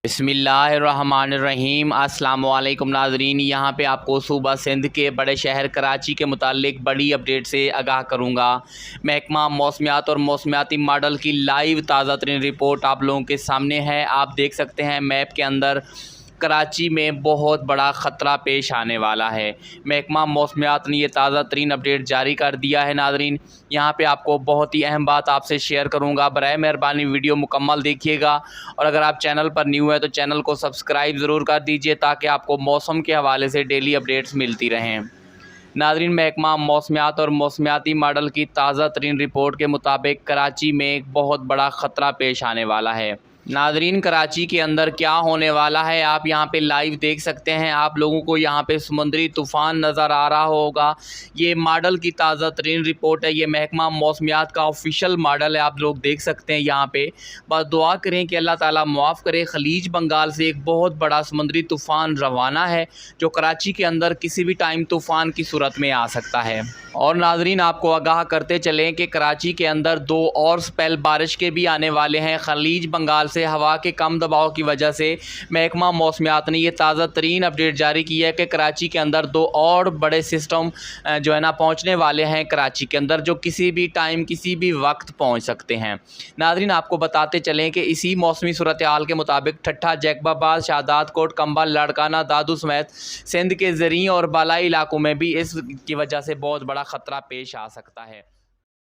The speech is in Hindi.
बिस्मिल्लाहिर्रहमानिर्रहीम। अस्सलाम वालेकुम नाज़रीन, यहाँ पे आपको सूबा सिंध के बड़े शहर कराची के मुतालिक बड़ी अपडेट से आगाह करूँगा। महकमा मौसमियात और मौसमियाती मॉडल की लाइव ताज़ा तरीन रिपोर्ट आप लोगों के सामने है। आप देख सकते हैं मैप के अंदर कराची में बहुत बड़ा ख़तरा पेश आने वाला है। महकमा मौसमियात ने ये ताज़ा तरीन अपडेट जारी कर दिया है। नाज़रीन, यहाँ पे आपको बहुत ही अहम बात आपसे शेयर करूँगा, बराए मेहरबानी वीडियो मुकम्मल देखिएगा और अगर आप चैनल पर न्यू है तो चैनल को सब्सक्राइब ज़रूर कर दीजिए ताकि आपको मौसम के हवाले से डेली अपडेट्स मिलती रहें। नाज़रीन, महकमा मौसमियात और मौसमियाती मॉडल की ताज़ा तरीन रिपोर्ट के मुताबिक कराची में एक बहुत बड़ा ख़तरा पेश आने वाला है। नाज़रीन, कराची के अंदर क्या होने वाला है आप यहाँ पे लाइव देख सकते हैं। आप लोगों को यहाँ पे समुद्री तूफ़ान नज़र आ रहा होगा। ये मॉडल की ताज़ा तरीन रिपोर्ट है, ये महकमा मौसमियात का ऑफिशियल मॉडल है, आप लोग देख सकते हैं यहाँ पे। बस दुआ करें कि अल्लाह ताला मुआफ़ करे। ख़लीज बंगाल से एक बहुत बड़ा समुद्री तूफ़ान रवाना है जो कराची के अंदर किसी भी टाइम तूफ़ान की सूरत में आ सकता है। और नाज़रीन, आपको आगाह करते चलें कि कराची के अंदर 2 और स्पेल बारिश के भी आने वाले हैं। ख़लीज बंगाल से हवा के कम दबाव की वजह से महकमा मौसमियात ने ये ताज़ा तरीन अपडेट जारी की है कि कराची के अंदर 2 और बड़े सिस्टम जो है ना पहुँचने वाले हैं कराची के अंदर, जो किसी भी टाइम किसी भी वक्त पहुँच सकते हैं। नाज़रीन, आपको बताते चलें कि इसी मौसमी सूरत हाल के मुताबिक ठट्ठा, जैकबाबाद, शादात कोट, कंबल, लाड़काना, दादू समेत सिंध के ज़रिए और बालाई इलाकों में भी इसकी वजह से बहुत बड़ा ख़तरा पेश आ सकता है।